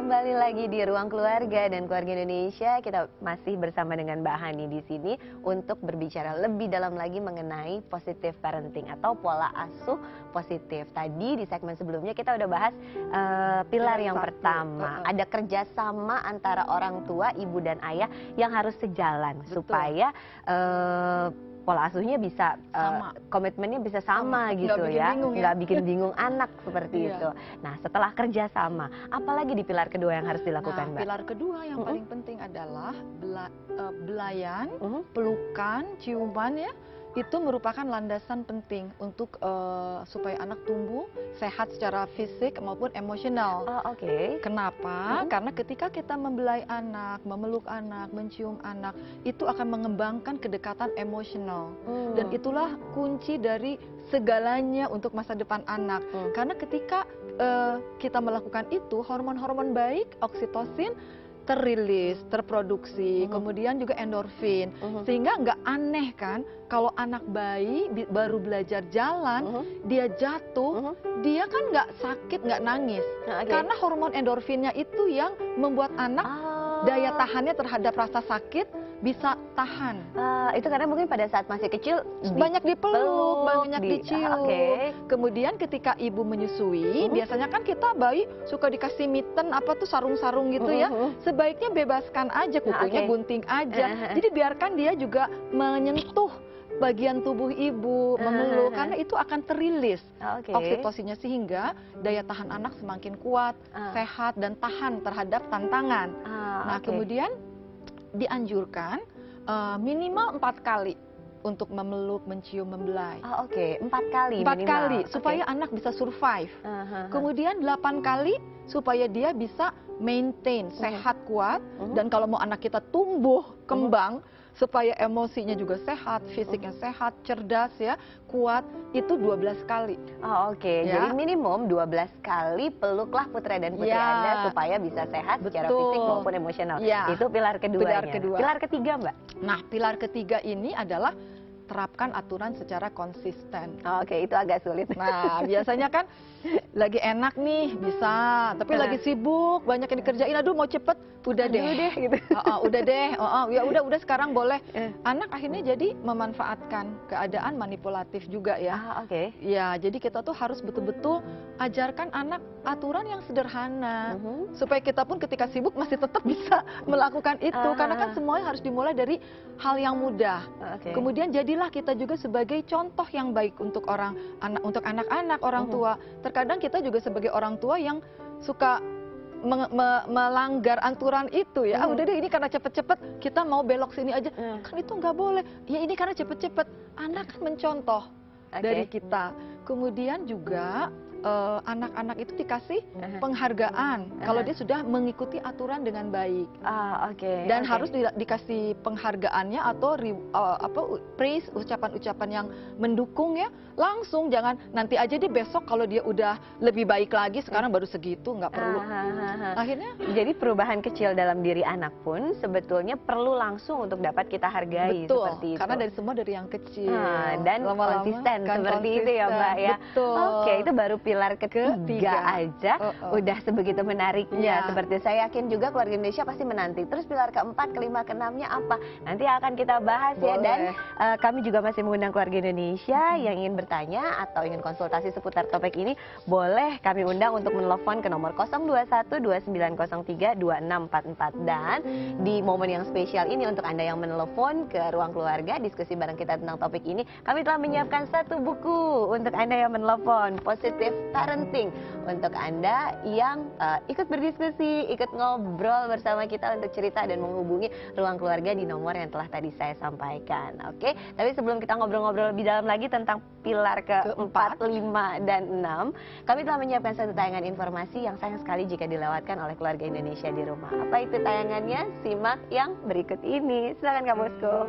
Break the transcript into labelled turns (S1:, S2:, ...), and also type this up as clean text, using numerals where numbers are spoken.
S1: kembali lagi di Ruang Keluarga dan Keluarga Indonesia. Kita masih bersama dengan Mbak Hani di sini untuk berbicara lebih dalam lagi mengenai positive parenting atau pola asuh positif. Tadi di segmen sebelumnya kita udah bahas pilar yang pertama, ada kerjasama antara orang tua, ibu dan ayah yang harus sejalan. Betul. Supaya pola asuhnya bisa komitmennya bisa sama gitu ya, nggak bikin bingung anak seperti itu. Nah, setelah kerjasama, apalagi di pilar kedua yang harus dilakukan, Mbak?
S2: Pilar kedua yang paling penting adalah belayan, pelukan, ciuman ya. Itu merupakan landasan penting untuk supaya anak tumbuh sehat secara fisik maupun emosional. Kenapa? Karena ketika kita membelai anak, memeluk anak, mencium anak, itu akan mengembangkan kedekatan emosional. Dan itulah kunci dari segalanya untuk masa depan anak. Karena ketika kita melakukan itu, hormon-hormon baik, oksitosin, terilis, terproduksi, kemudian juga endorfin, sehingga nggak aneh kan kalau anak bayi baru belajar jalan, dia jatuh, dia kan nggak sakit, nggak nangis, karena hormon endorfinnya itu yang membuat anak daya tahannya terhadap rasa sakit bisa tahan.
S1: Itu karena mungkin pada saat masih kecil
S2: banyak dipeluk, banyak dicium. Kemudian ketika ibu menyusui, biasanya kan kita bayi suka dikasih mitten apa tuh sarung-sarung gitu ya. Sebaiknya bebaskan aja, kukunya gunting aja. Jadi biarkan dia juga menyentuh bagian tubuh ibu, memeluk, karena itu akan terilis oksitosinnya sehingga daya tahan anak semakin kuat, sehat dan tahan terhadap tantangan. Nah, kemudian dianjurkan minimal 4 kali untuk memeluk, mencium, membelai.
S1: 4 kali.
S2: 4 kali supaya anak bisa survive. Kemudian 8 kali supaya dia bisa maintain sehat, kuat. Dan kalau mau anak kita tumbuh, kembang, supaya emosinya juga sehat, fisiknya sehat, cerdas ya, kuat, itu 12 kali.
S1: Jadi minimum 12 kali peluklah putra dan putri Anda supaya bisa sehat secara fisik maupun emosional. Itu pilar keduanya. Pilar ketiga, Mbak?
S2: Nah, pilar ketiga ini adalah terapkan aturan secara konsisten.
S1: Itu agak sulit.
S2: Nah, biasanya kan lagi enak nih bisa, tapi lagi sibuk, banyak yang dikerjain, aduh mau cepet, udah deh gitu. Udah deh, ya udah sekarang boleh. Anak akhirnya jadi memanfaatkan keadaan manipulatif juga ya. Ya, jadi kita tuh harus betul-betul ajarkan anak aturan yang sederhana supaya kita pun ketika sibuk masih tetap bisa melakukan itu, karena kan semuanya harus dimulai dari hal yang mudah. Kemudian jadilah kita juga sebagai contoh yang baik untuk anak-anak, orang tua. Terkadang kita juga sebagai orang tua yang suka melanggar aturan itu ya. Udah deh, ini karena cepet-cepet kita mau belok sini aja, kan itu nggak boleh. Ya ini karena cepet-cepet, anak kan mencontoh dari kita. Kemudian juga anak-anak itu dikasih penghargaan kalau dia sudah mengikuti aturan dengan baik. Dan harus dikasih penghargaannya atau praise, ucapan-ucapan yang mendukung ya. Langsung, jangan nanti aja deh besok kalau dia udah lebih baik lagi, sekarang baru segitu, nggak perlu. Akhirnya
S1: jadi perubahan kecil dalam diri anak pun sebetulnya perlu langsung untuk dapat kita hargai. Seperti itu.
S2: Karena dari yang kecil.
S1: Dan konsisten seperti itu ya, Mbak ya. Itu baru pilar ketiga aja udah sebegitu menariknya. Seperti saya yakin juga keluarga Indonesia pasti menanti. Terus pilar keempat, kelima, keenamnya apa? Nanti akan kita bahas ya. Dan kami juga masih mengundang keluarga Indonesia yang ingin bertanya atau ingin konsultasi seputar topik ini, boleh kami undang untuk menelepon ke nomor 021-2903-2644. Dan di momen yang spesial ini untuk Anda yang menelepon ke Ruang Keluarga, diskusi bareng kita tentang topik ini, kami telah menyiapkan 1 buku untuk Anda yang menelepon, Positive Parenting, untuk Anda yang ikut berdiskusi, ikut ngobrol bersama kita untuk cerita dan menghubungi Ruang Keluarga di nomor yang telah tadi saya sampaikan. Tapi sebelum kita ngobrol-ngobrol lebih dalam lagi tentang pilar ke-4, 5, dan 6, kami telah menyiapkan 1 tayangan informasi yang sayang sekali jika dilewatkan oleh keluarga Indonesia di rumah. Apa itu tayangannya? Simak yang berikut ini. Silakan Kak Bosco.